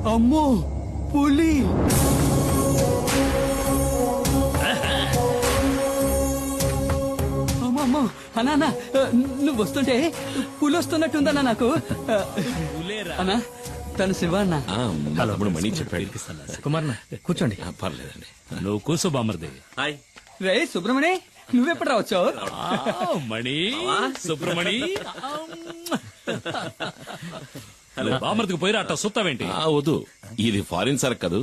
అమ్మో పులి. అమ్మో అన్నా అన్నా, నువ్వు వస్తుంటే పులి వస్తున్నట్టుందన్నా నాకు. అన్నా తను శివ అన్న. తమ్ముడు మణి చెప్పాడు. కుమార్ కూర్చోండి. పర్లేదండి. నువ్వు కూర్చో బామర్ది. హాయ్ రే సుబ్రమణి, నువ్వెప్పుడు రావచ్చావు? మణి సుబ్రమణి బామర్దికి పోయిరా అట్ట సుత్తావేంటి? వద్దు, ఇది ఫారిన్ సరుకు కదూ.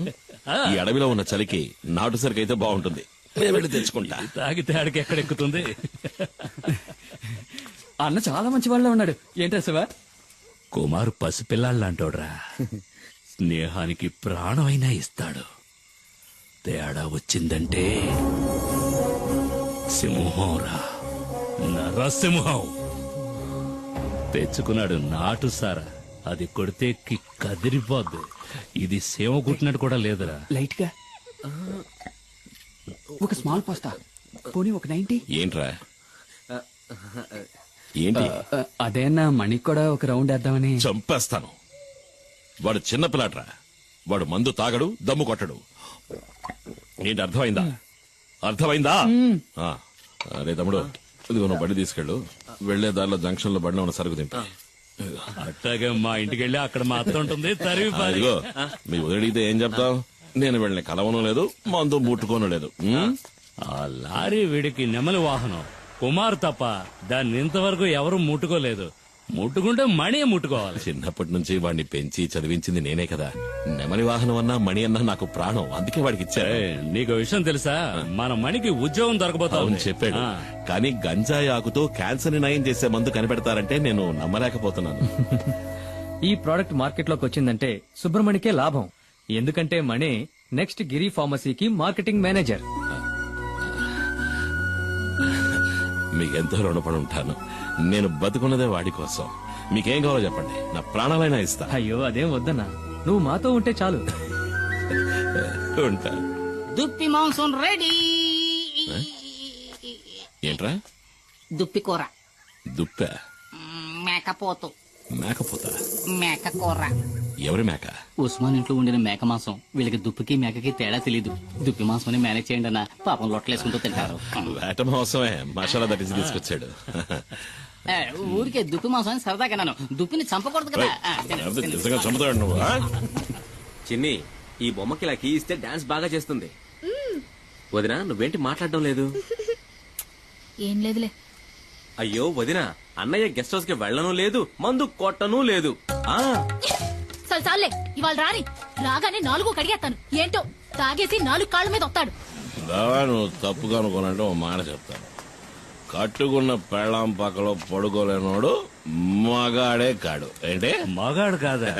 ఈ అడవిలో ఉన్న చలికి నాటు సరుకు అయితే బాగుంటుంది. నేను వెళ్ళి తెచ్చుకుంటా. తాగితే ఆడికి ఎక్కడెక్కుతుంది. అన్న చాలా మంచి వాళ్ళ ఉన్నాడు. ఏంటా శివ? కుమారు పసిపిల్లాళ్ళంటోడ్రా. స్నేహానికి ప్రాణమైనా ఇస్తాడు. తేడా వచ్చిందంటే సింహంరా, నరసింహం. తెచ్చుకున్నాడు నాటు సారా. అది కొడితే కదిరిపోద్దు. ఇది సేవ కుట్టినట్టు కూడా లేదురా. లైట్ గా ఒక స్మాల్ పాస్తా, పోనీ ఒక 90. ఏంట్రా ఏంటి? అదే అన్న, మణికి కూడా ఒక రౌండ్ వేద్దామని. చంపేస్తాను. వాడు చిన్నపిల్లాడ్రా. వాడు మందు తాగడు, దమ్ము కొట్టడు. ఏంటి అర్థమైందా? అర్థమైందా? అరే తమ్ముడు, ఇదిగో నువ్వు బండి తీసుకెళ్ళు. వెళ్లే దారిలో జంక్షన్ లో బండిలో ఉన్న సరుకు దింపి. అట్టాగే మా ఇంటికి వెళ్ళి అక్కడ మాత్రం ఉంటుంది. ఇదిగో మీ వదిలిడితే ఏం చెప్తావు? నేను వెళ్ళిన కలవను లేదు, మందు ముట్టుకోను లేదు. ఆ లారీ వీడికి నెమలి వాహనం. కుమార్ తప్ప దాన్ని ఇంతవరకు ఎవరు ముట్టుకోలేదు. ముట్టుకుంటే మణి ముట్టుకోవాలి. చిన్నప్పటి నుంచి వాడిని పెంచి చదివించింది నేనే కదా. నెమలి వాహనం అన్నా మణి అన్నా నాకు ప్రాణం. అందుకే వాడికి ఇచ్చారు. నీకు విషయం తెలుసా? మన మణికి ఉద్యోగం దొరకబోతా అవును చెప్పాడు. కానీ గంజాయి ఆకుతో క్యాన్సర్ ని నయం చేసే మందు కనిపెడతారంటే నేను నమ్మలేకపోతున్నాను. ఈ ప్రోడక్ట్ మార్కెట్ లోకి వచ్చిందంటే సుబ్రమణికే లాభం. ఎందుకంటే మణి నెక్స్ట్ గిరి ఫార్మసీకి మార్కెటింగ్ మేనేజర్. మీకెంతో రుణపడి ఉంటాను. నేను బతుకున్నదే వాడి కోసం. మీకేం కావాలో చెప్పండి, నా ప్రాణాలైనా ఇస్తా. అయ్యో అదేం వద్దన్నా, నువ్వు మాతో ఉంటే చాలు. ఉంటా. దుప్పి మాంసం రెడీ. ఏంట్రా? దుప్పి కూర. దుప్ప? మేకపోతు. మేకపోతా? మేక కూర. ఎవరి మేక? ఉస్మాన్ ఇంట్లో ఉండిన మేక మాంసం. వీళ్ళకి దుప్పికి మేకకి తేడా తెలీదు. దుప్పి మాంసం మేనేజ్ చేయండి అన్న. పాపం లొట్టలేసుకుంటూ తింటారు. వేట మాంసమే మసాలా దట్టించి తీసుకొచ్చాడు. ఊరికే దుప్పి మాంసం అని సరదాగా నన్ను. దుప్పిని చంపకూడదు కదా. నిజంగా చంపుతాడు నువ్వు. చిన్ని, ఈ బొమ్మకి ఇలా కీ ఇస్తే డాన్స్ బాగా చేస్తుంది. వదినా, నువ్వేంటి మాట్లాడడం లేదు? ఏం లేదులే. అయ్యో వదినా, అన్నయ్య గెస్ట్ హౌస్ కి వెళ్ళను లేదు, మందు కొట్టను లేదు. చాలే, ఇవాళ రాని. రాగానే 4 కడిగేస్తాను. ఏంటో తాగేసి 4 కాళ్ళ మీద వస్తాడు. బావా, నువ్వు తప్పుగా అనుకున్నట్టు ఓ మాట చెప్తాను. కట్టుకున్న పెళ్ళాం పక్కలో పడుకోలేనోడు మగాడే కాడు. ఏంటి? మగాడు కాదా?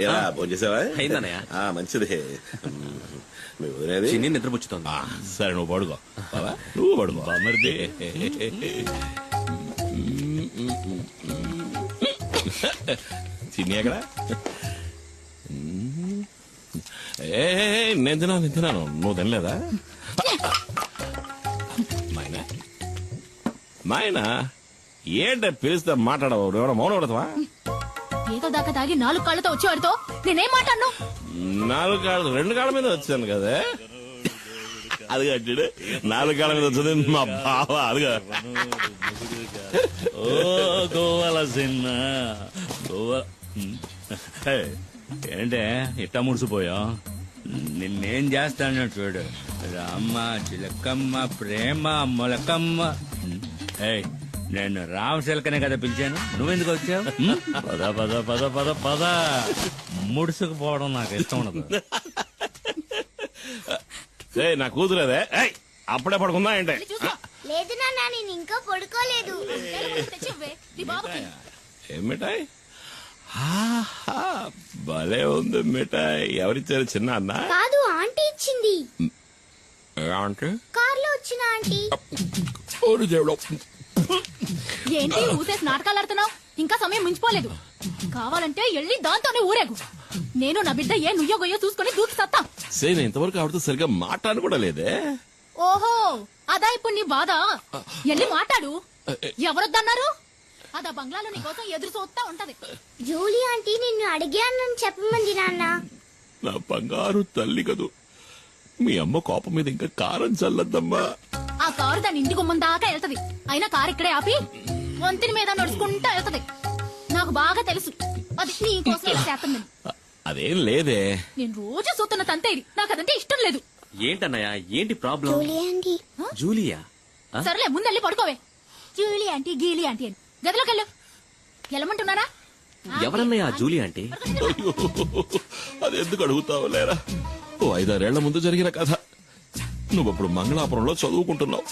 ఎలా భోంచేసావా? అయిందన్నయ్య. మంచిది. మీ వదిలేది చిన్ని నిద్రపుచ్చుతోంది. సరే నువ్వు పడుకో. బావా, నువ్వు పడుకో. బామర్ది చిన్ని ఎక్కడ? నేను తిన్నాను. నువ్వు తినలేదా? మాయనా ఏంట పిలిస్తే మాట్లాడవు? ఎవరో మౌనం పడతావా? ఏదో దాకా తాగి 4 కాళ్ళతో వచ్చేవాడితో నేనేం మాట్లాడను? 4 కాళ్ళు 2 కాళ్ళ మీద వచ్చాను కదా. అది కట్టాడు. 4 కాళ్ళ మీద వచ్చింది మా బావ. అదిగా ఓ గోవాల చిన్న గోవా. ఏంటే ఇట్టా ముడిసిపోయా? నిన్నేం చేస్తాను చూడు. రామ్మ చిలకమ్మ ప్రేమ మొలకమ్మ. నేను రామ్ చిలకనే కదా పిలిచాను. నువ్వెందుకు వచ్చావు? పద పద పద పద పద. ముడుసుకుపోవడం నాకు ఇష్టం ఉండదు. నా కూతురేదే. అప్పుడే పడుకుందా ఏంటే? లేదు నాన్న, నేను ఇంకా పడుకోలేదు. ఏం మిఠాయి? భలే ఉంది మిఠాయి. ఎవరిచ్చారు? చిన్న అన్న? కాదు, ఆంటీ ఇచ్చింది. ఆంటీ? కార్లో వచ్చిన ఆంటీ. ఏంటి ఊసేసి నాటకాలు ఆడుతున్నావు? ఇంకా సమయం మించిపోలేదు. కావాలంటే వెళ్ళి దాంతోనే ఊరేగు. నేను నా బిడ్డ ఏ నుయ్యో గొయ్యో చూసుకుని దూకి సత్తా. సేన ఇంతవరకు ఆవిడతో సరిగ్గా మాట్లాడను కూడా లేదే. ఓహో, అదా ఇప్పుడు నీ బాధ. వెళ్ళి మాట్లాడు. ఎవరొద్దన్నారు? అదా బంగ్లాలో నీ కోసం ఎదురు చూస్తా ఉంటది. జూలీ ఆంటీ నిన్ను అడిగానని చెప్పమంది నాన్న. నా బంగారు తల్లి కదూ. మీ అమ్మ కోపం మీద ఇంకా కారం చల్లద్దమ్మా. ఆ కారు దాని ఇంటి గుమ్మం దాకా వెళ్తది. అయినా కారు ఇక్కడే ఆపి వంతిని మీద నడుచుకుంటా వెళ్తది. నాకు బాగా తెలుసు అది నీకోసం ఇలా చేస్తుందని. అదేం లేదే. నేను రోజు చూస్తున్న తంతే ఇది. నాకు అదంటే ఇష్టం లేదు. ఏంటన్నయ్య, ఏంటి ప్రాబ్లం? జూలియా? సరేలే ముందెళ్ళి పడుకోవే. జూలీ ఆంటీ గీలీ ఆంటీ అని గదిలోకి వెళ్ళు. వెళ్ళమంటున్నారా? ఎవరన్నయ్య ఆ జూలియా అంటే? అయ్యో, అది ఎందుకు అడుగుతావు లేరా? ఓ 5-6 ముందు జరిగిన కథ. నువ్వప్పుడు మంగళాపురంలో చదువుకుంటున్నావు.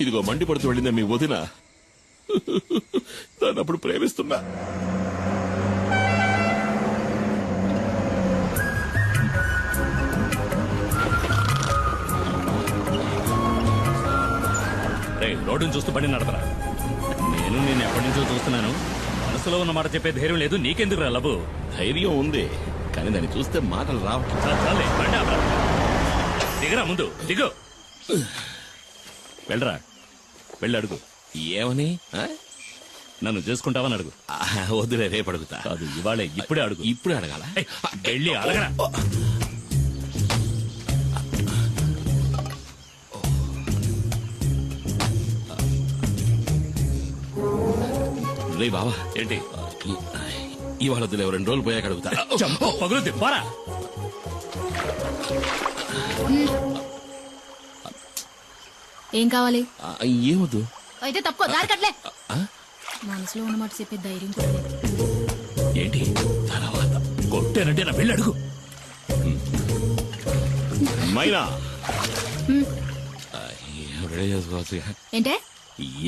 ఇదిగో మండి పడుతూ వెళ్ళిందే మీ వదిన. దాన్ని అప్పుడు ప్రేమిస్తున్నా. రోడ్డును చూస్తూ బండి నడపరా. నేను నేను ఎప్పటి నుంచో చూస్తున్నాను. మనసులో ఉన్న మాట చెప్పే ధైర్యం లేదు. నీకెందుకు రా లబు? ధైర్యం ఉంది, కానీ దాన్ని చూస్తే మాటలు రావట్లేదు. చాలే బండి ఆపరా. దిగరా ముందు దిగు. వెళ్ళరా, వెళ్ళి అడుగు. ఏమని? నన్ను చేసుకుంటావని అడుగు. వద్దులే, రేపు అడుగుతా. కాదు, ఇవాళే, ఇప్పుడే అడుగు. ఇప్పుడే అడగాల? ఏయ్, వెళ్ళి అడగరా. రే బావా, ఏంటి? ఇవాళ వద్దులే, 2 రోజులు పోయాక అడుగుతా. చంప పగులుద్ది, పోరా. ఏం కావాలి? ఏమొద్దు. అయితే తప్పుకో, దారి కట్లే. మనసులో ఉన్నమాట చెప్పే ధైర్యం కూడా లేదు. ఏంటి తర్వాత కొట్టానంటే నా వెళ్ళి అడుగు. మైనా, రెడీ చేసుకోవచ్చు. ఏంటే?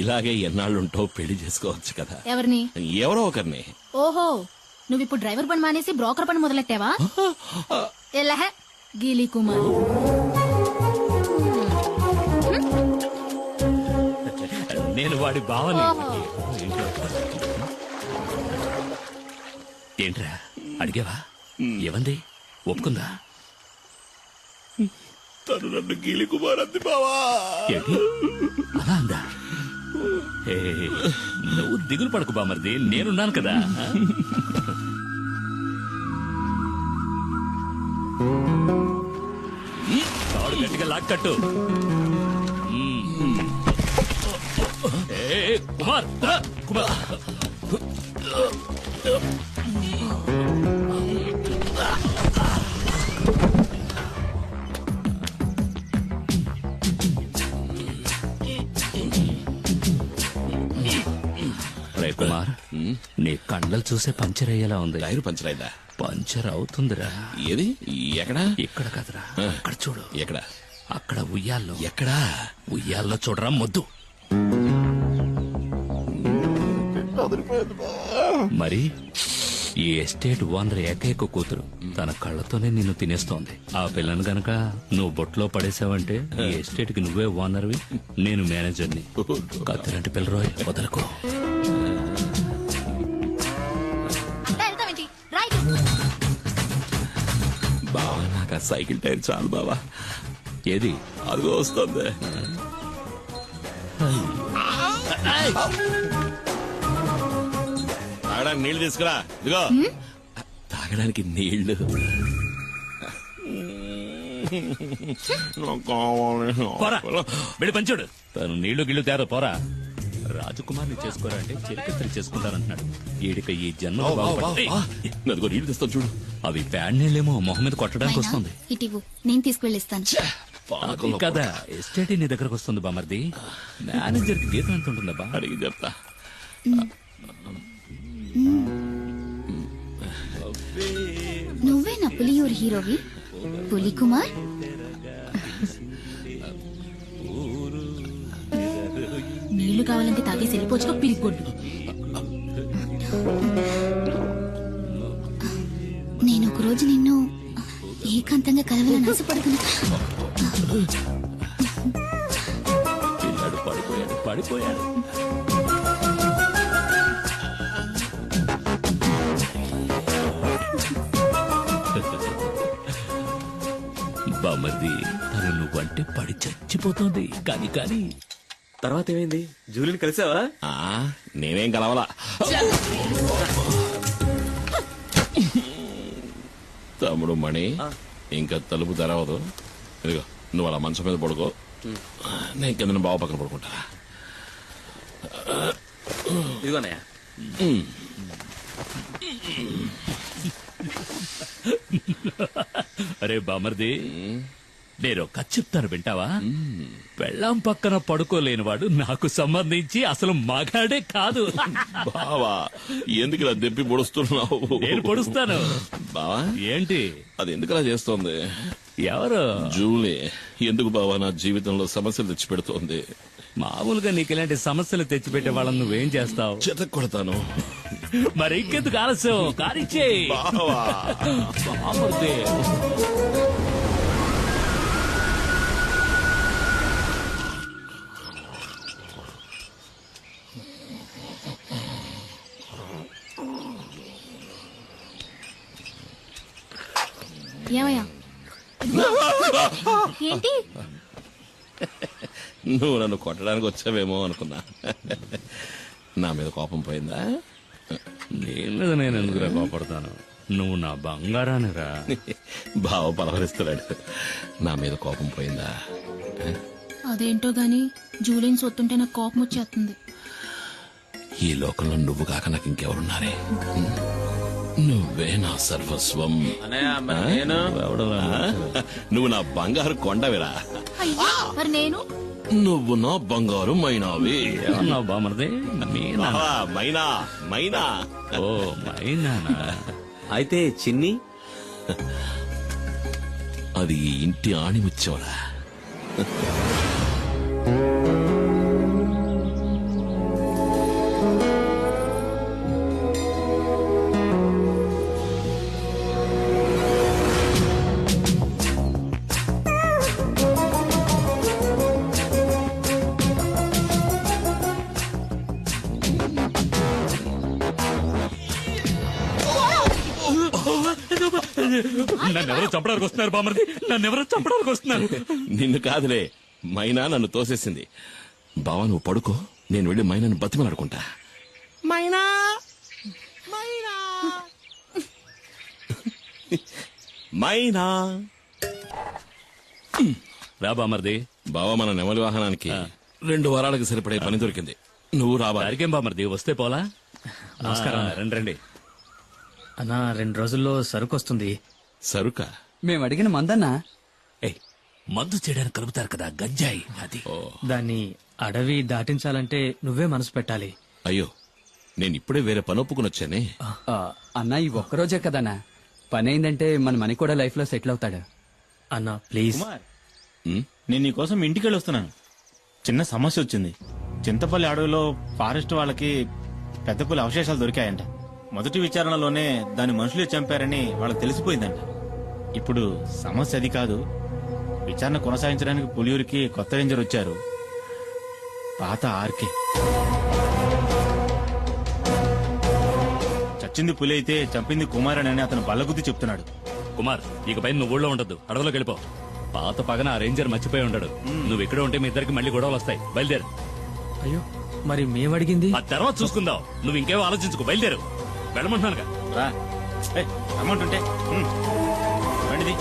ఇలాగే ఎన్నాళ్ళుంటో పెళ్లి చేసుకోవచ్చు కదా. ఎవరిని? ఎవరో ఒకరిని. ఓహో, నువ్విప్పుడు డ్రైవర్ పని మానేసి బ్రోకర్ పని మొదలెట్టావా? ఎల్లహ గీలీ కుమార్. నేను వాడి బావని. ఓహో. ఏంట్రా అడిగావా? ఏమంది? ఒప్పుకుందా? తను నన్ను గీలి కుమార్ అంది బావా. ఏంటి అలా అందా? ఏ, నువ్వు దిగులు పడకు బామర్ది, నేనున్నాను కదా. తాడు గట్టిగా లాక్కట్టు. ఏ, కుమార్ కుమార్. రే కుమార్, నీ కండలు చూసే పంచర్ అయ్యేలా ఉంది. టైరు పంచర్ అయిందా? పంచర్ అవుతుందిరా. ఏది? ఎక్కడా? ఇక్కడ కదరా, అక్కడ చూడు. ఎక్కడ? అక్కడ ఉయ్యాల్లో. ఎక్కడా? ఉయ్యాల్లో చూడరా మొద్దు. మరి ఈ ఎస్టేట్ ఓనర్ ఏకైక కూతురు తన కళ్ళతోనే నిన్ను తినేస్తోంది. ఆ పిల్లను గనక నువ్వు బొట్లో పడేసావంటే ఈ ఎస్టేట్ కి నువ్వే ఓనర్వి, నేను మేనేజర్ని. కత్తిరంటి పిల్లరోయ్, వదలకు. వెళ్తావేంటి? రైట్. బావా, నాకు ఆ సైకిల్ టైర్ చాలు బావా. ఏది? అదిగో వస్తుంది. తాగడానికి నీళ్లు తీసుకురా. ఇదిగో తాగడానికి నీళ్లు. నాకు కావాలి. పోరా, వెళ్ళి పంచుడు. తను నీళ్లు గిళ్ళు తేరా, పోరా. రాజకుమార్ని చేసుకోరా అంటే చిరకత్రి చేసుకుంటానంటున్నాడు. ఈడిక ఈ జన్మ అదిగో నీళ్లు తెస్తాను చూడు. అవి ప్యాడ్ నీళ్ళేమో మొహం మీద కొట్టడానికి వస్తుంది. ఇటివు, నేను తీసుకువెళ్ళిస్తాను. అది కదా, ఎస్టేట్ నీ దగ్గరకు వస్తుంది బామర్ది. మేనేజర్ కి జీతం ఎంత ఉంటుందా బా? అడిగి చెప్తా. నువ్వే నా పులియూరు హీరోవి, పులి కుమార్. నీళ్లు కావాలంటే తాగేసి వెళ్ళిపోవచ్చుకో, పిరిగొడ్డు. నేను ఒకరోజు నిన్ను ఏకాంతంగా కలవాలని ఆశపడుతున్నా. పిల్లాడు పడిపోయాడు. బామర్ది, తను నువ్వంటే పడి చచ్చిపోతుంది. కానీ తర్వాత ఏమైంది? జూలిని కలిసావా? నేనేం కలవాలా. తమ్ముడు మణి ఇంకా తలుపు తెరవదు. ఇదిగో నువ్వు అలా మంచం మీద పడుకో, నేను కింద బావ పక్కన పడుకుంటా. ఇదిగోనయ్యా. అరే బామర్ది, నేను కథ చెప్తాను వింటావా? పెళ్ళాం పక్కన పడుకోలేనివాడు నాకు సంబంధించి అసలు మగాడే కాదు. బావా ఎందుకు ఇలా దెప్పి పొడుస్తున్నావు? నేను పొడుస్తాను. బావా ఏంటి అది ఎందుకు అలా చేస్తోంది? ఎవరు? జూలీ ఎందుకు బావా నా జీవితంలో సమస్యలు తెచ్చి పెడుతోంది? మామూలుగా నీకు ఇలాంటి సమస్యలు తెచ్చిపెట్టే వాళ్ళని నువ్వేం చేస్తావు? చెత్త కొడతాను. మరి ఇంకెందుకు ఆలస్యం? కానిచ్చేయ్. బావా బామర్ది. ఏమయ్యా? ఏంటి? నువ్వు నన్ను కొట్టడానికి వచ్చావేమో అనుకున్నా. నా మీద కోపం పోయిందా? నీ మీద నేను ఎందుకురా కోపడతాను? నువ్వు నా బంగారానిరా. బావ పలవరిస్తున్నాడు. నా మీద కోపం పోయిందా? అదేంటో గాని జూలిని సొత్తుంటే నాకు కోపం వచ్చేస్తుంది. ఈ లోకంలో నువ్వు కాక నాకు ఇంకెవరున్నారే? నువ్వే నా సర్వస్వం. అన్నయ్య మరి నేను నువ్వు నా బంగారు కొండవిరా. అయ్యో, మరి నేను? నువ్వు నా బంగారు మైనావి. ఏమన్నావు బామర్ది? మీనా? బావా, మైనా మైనా. ఓ మైనానా? అయితే చిన్ని అది ఈ ఇంటి ఆణిముచ్చోరా. నన్నెవరో చంపడానికి వస్తున్నారు బామర్ది, నన్నెవరో చంపడానికి వస్తున్నారు. నిన్ను కాదులే, మైనా నన్ను తోసేసింది. బావా నువ్వు పడుకో, నేను వెళ్ళి మైనాను బతిమలాడుకుంటా. మైనా మైనా మైనా. రా బామర్ది. బావా మన నెమలి వాహనానికి 2 వారాలకు సరిపడే పని దొరికింది. నువ్వు రావాలి. దారికేం బామర్ది, వస్తే పోలా? నమస్కారం. రండి రండి. అన్నా 2 రోజుల్లో సరుకు వస్తుంది. సరుక? మేము అడిగిన మందన్నా. ఏయ్, మందు చేయడానికి కలుపుతారు కదా గంజాయి, అది. దాన్ని అడవి దాటించాలంటే నువ్వే మనసు పెట్టాలి. అయ్యో నేను ఇప్పుడే వేరే పని ఒప్పుకుని వచ్చానే. అన్నా ఈ ఒక్కరోజే కదన్నా, పని అయిందంటే మన మనీ కూడా లైఫ్ లో సెటిల్ అవుతాడు. అన్నా ప్లీజ్. నేను నీకోసం ఇంటికి వెళ్ళి వస్తున్నాను. చిన్న సమస్య వచ్చింది. చింతపల్లి అడవిలో ఫారెస్ట్ వాళ్ళకి పెద్ద పులి అవశేషాలు దొరికాయంట. మొదటి విచారణలోనే దాని మనుషులే చంపారని వాళ్ళకి తెలిసిపోయిందంట. ఇప్పుడు సమస్య అది కాదు. విచారణ కొనసాగించడానికి పులియూరికి కొత్త రేంజర్ వచ్చారు, పాత ఆర్కే. చచ్చింది పులి అయితే చంపింది కుమారన్ అని అతను బల్లగుద్ది చెప్తున్నాడు. కుమార్, ఇకపై నువ్వు ఊళ్ళో ఉండద్దు, అడవిలోకి వెళ్ళిపో. పాత పగన ఆ రేంజర్ మర్చిపోయి ఉండడు. నువ్వు ఇక్కడ ఉంటే మీ ఇద్దరికి మళ్ళీ గొడవలు వస్తాయి. బయలుదేరు. అయ్యో మరి మేమడిగింది? ఆ తర్వాత చూసుకుందాం. నువ్వు ఇంకేమో ఆలోచించుకో, బయలుదేరు. వెళ్ళమంటున్నానుగా. రా, రమ్మంటుంటే బండిది.